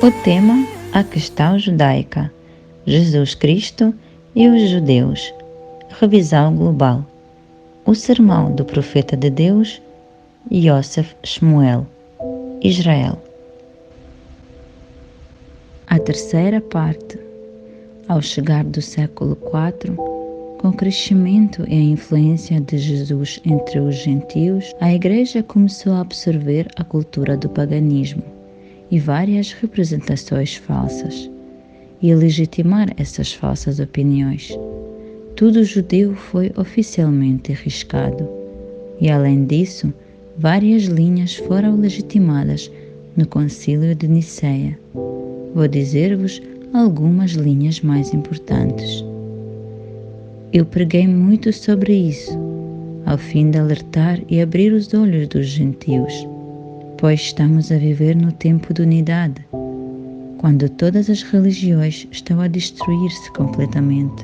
O tema: a questão judaica, Jesus Cristo e os judeus. Revisão global. O sermão do profeta de Deus, Yosef Shmuel, Israel. A terceira parte. Ao chegar do século IV, com o crescimento e a influência de Jesus entre os gentios, a Igreja começou a absorver a cultura do paganismo e várias representações falsas, e a legitimar essas falsas opiniões. Tudo judeu foi oficialmente riscado, e além disso, várias linhas foram legitimadas no Concílio de Niceia. Vou dizer-vos algumas linhas mais importantes. Eu preguei muito sobre isso, ao fim de alertar e abrir os olhos dos gentios, pois estamos a viver no tempo de unidade, quando todas as religiões estão a destruir-se completamente,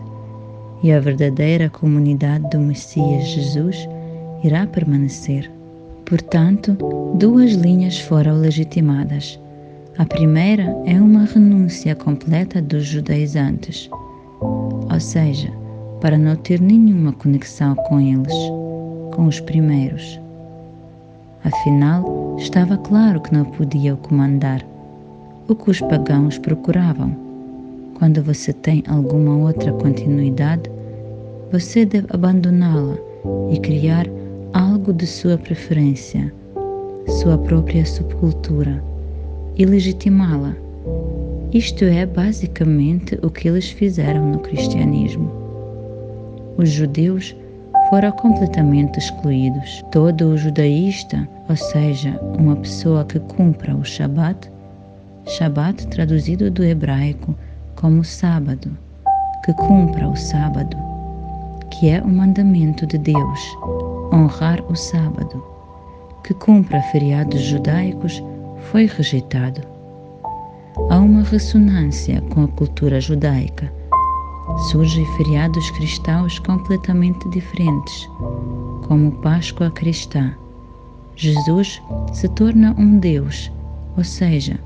e a verdadeira comunidade do Messias Jesus irá permanecer. Portanto, duas linhas foram legitimadas. A primeira é uma renúncia completa dos judaizantes, ou seja, para não ter nenhuma conexão com eles, com os primeiros. Afinal, estava claro que não podiam comandar o que os pagãos procuravam. Quando você tem alguma outra continuidade, você deve abandoná-la e criar algo de sua preferência, sua própria subcultura, e legitimá-la. Isto é basicamente o que eles fizeram no cristianismo. Os judeus foram completamente excluídos. Todo o judaísta, ou seja, uma pessoa que cumpra o Shabat traduzido do hebraico como sábado, que cumpra o sábado, que é o mandamento de Deus, honrar o sábado, que cumpra feriados judaicos, foi rejeitado. Há uma ressonância com a cultura judaica. Surgem feriados cristãos completamente diferentes, como Páscoa cristã. Jesus se torna um Deus, ou seja,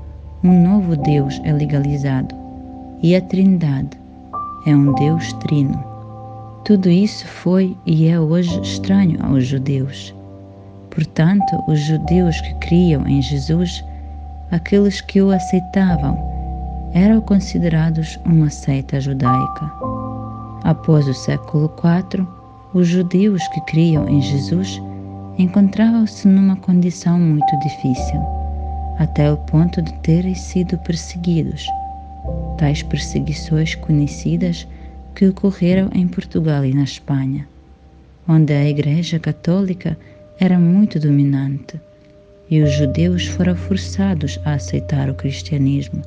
um novo Deus é legalizado, e a Trindade é um Deus trino. Tudo isso foi e é hoje estranho aos judeus. Portanto, os judeus que criam em Jesus, aqueles que o aceitavam, eram considerados uma seita judaica. Após o século IV, os judeus que criam em Jesus encontravam-se numa condição muito difícil, até o ponto de terem sido perseguidos, tais perseguições conhecidas que ocorreram em Portugal e na Espanha, onde a Igreja Católica era muito dominante, e os judeus foram forçados a aceitar o cristianismo.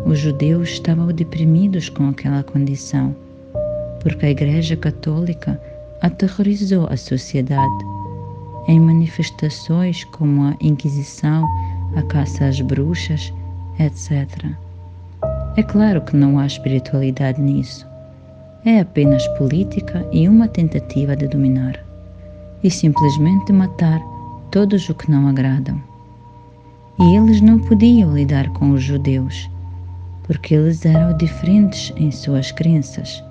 Os judeus estavam deprimidos com aquela condição, porque a Igreja Católica aterrorizou a sociedade em manifestações como a Inquisição, a caça às bruxas, etc. É claro que não há espiritualidade nisso. É apenas política e uma tentativa de dominar, e simplesmente matar todos os que não agradam. E eles não podiam lidar com os judeus, porque eles eram diferentes em suas crenças.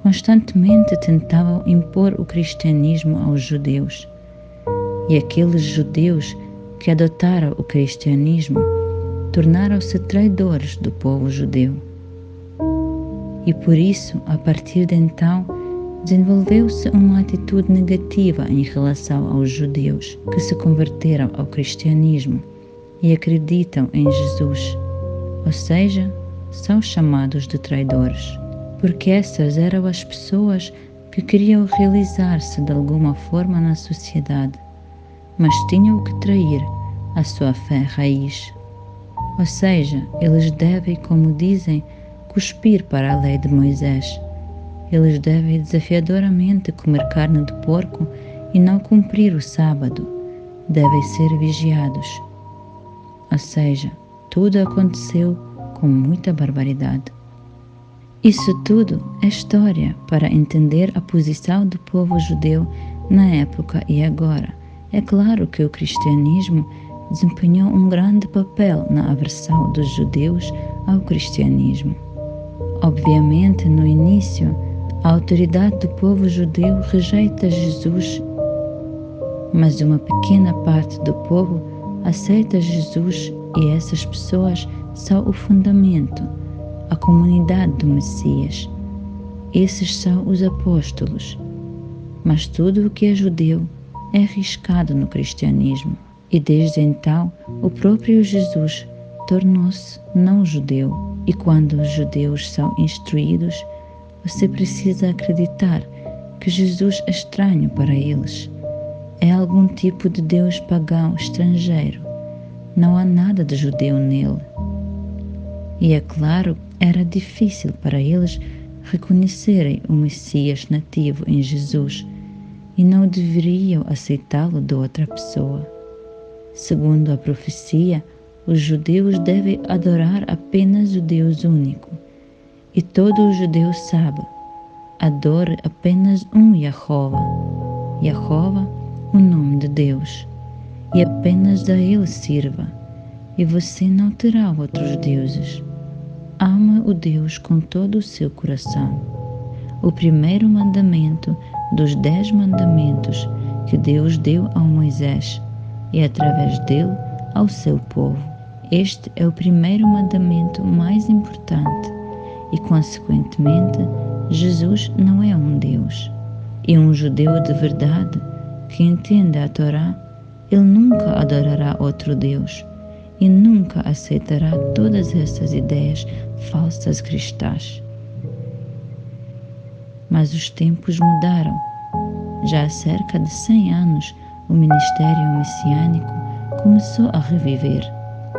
Constantemente tentavam impor o cristianismo aos judeus, e aqueles judeus que adotaram o cristianismo tornaram-se traidores do povo judeu. E por isso, a partir de então, desenvolveu-se uma atitude negativa em relação aos judeus que se converteram ao cristianismo e acreditam em Jesus, ou seja, são chamados de traidores, porque essas eram as pessoas que queriam realizar-se de alguma forma na sociedade, mas tinham que trair a sua fé raiz. Ou seja, eles devem, como dizem, cuspir para a lei de Moisés. Eles devem desafiadoramente comer carne de porco e não cumprir o sábado. Devem ser vigiados. Ou seja, tudo aconteceu com muita barbaridade. Isso tudo é história para entender a posição do povo judeu na época e agora. É claro que o cristianismo desempenhou um grande papel na aversão dos judeus ao cristianismo. Obviamente, no início, a autoridade do povo judeu rejeita Jesus, mas uma pequena parte do povo aceita Jesus e essas pessoas são o fundamento, a comunidade do Messias. Esses são os apóstolos. Mas tudo o que é judeu é arriscado no cristianismo. E desde então, o próprio Jesus tornou-se não judeu. E quando os judeus são instruídos, você precisa acreditar que Jesus é estranho para eles. É algum tipo de Deus pagão estrangeiro. Não há nada de judeu nele. E é claro, era difícil para eles reconhecerem o Messias nativo em Jesus e não deveriam aceitá-lo de outra pessoa. Segundo a profecia, os judeus devem adorar apenas o Deus único. E todo o judeu sabe, adore apenas um Jeová. Jeová, o nome de Deus, e apenas a Ele sirva, e você não terá outros deuses. Ama o Deus com todo o seu coração. O primeiro mandamento dos 10 mandamentos que Deus deu a Moisés e através dele ao seu povo. Este é o primeiro mandamento mais importante e, consequentemente, Jesus não é um Deus. E um judeu de verdade que entende a Torá, ele nunca adorará outro Deus e nunca aceitará todas essas ideias falsas cristãs. Mas os tempos mudaram. Já há cerca de 100 anos, o ministério messiânico começou a reviver.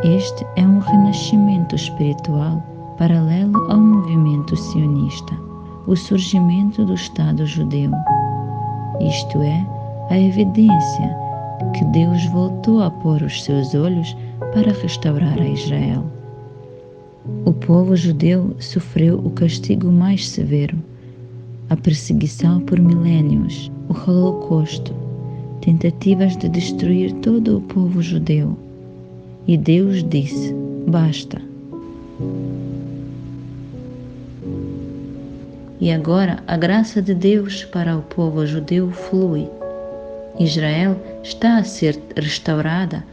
Este é um renascimento espiritual paralelo ao movimento sionista, o surgimento do Estado judeu. Isto é, a evidência que Deus voltou a pôr os seus olhos para restaurar a Israel. O povo judeu sofreu o castigo mais severo, a perseguição por milénios, o Holocausto, tentativas de destruir todo o povo judeu. E Deus disse: basta. E agora a graça de Deus para o povo judeu flui. Israel está a ser restaurada,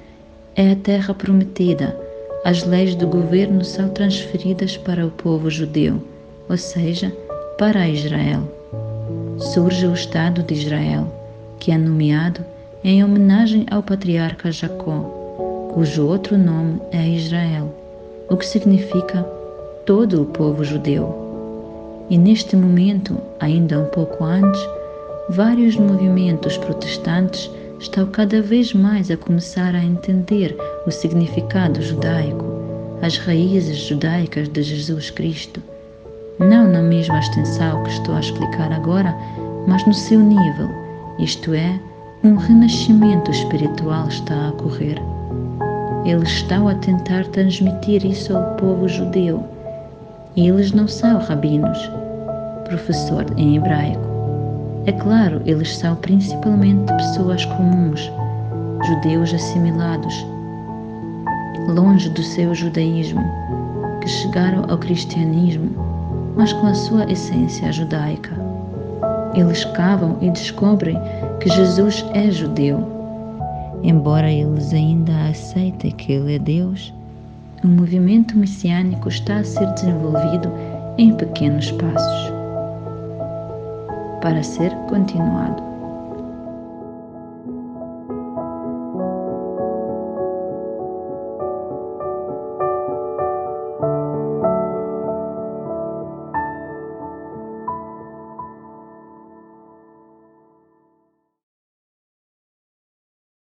é a terra prometida. As leis do governo são transferidas para o povo judeu, ou seja, para Israel. Surge o Estado de Israel, que é nomeado em homenagem ao patriarca Jacó, cujo outro nome é Israel, o que significa todo o povo judeu. E neste momento, ainda um pouco antes, vários movimentos protestantes estão cada vez mais a começar a entender o significado judaico, as raízes judaicas de Jesus Cristo, não na mesma extensão que estou a explicar agora, mas no seu nível, isto é, um renascimento espiritual está a ocorrer. Eles estão a tentar transmitir isso ao povo judeu, e eles não são rabinos, professor em hebraico. É claro, eles são principalmente pessoas comuns, judeus assimilados, longe do seu judaísmo, que chegaram ao cristianismo, mas com a sua essência judaica. Eles cavam e descobrem que Jesus é judeu. Embora eles ainda aceitem que Ele é Deus, o movimento messiânico está a ser desenvolvido em pequenos passos, para ser continuado.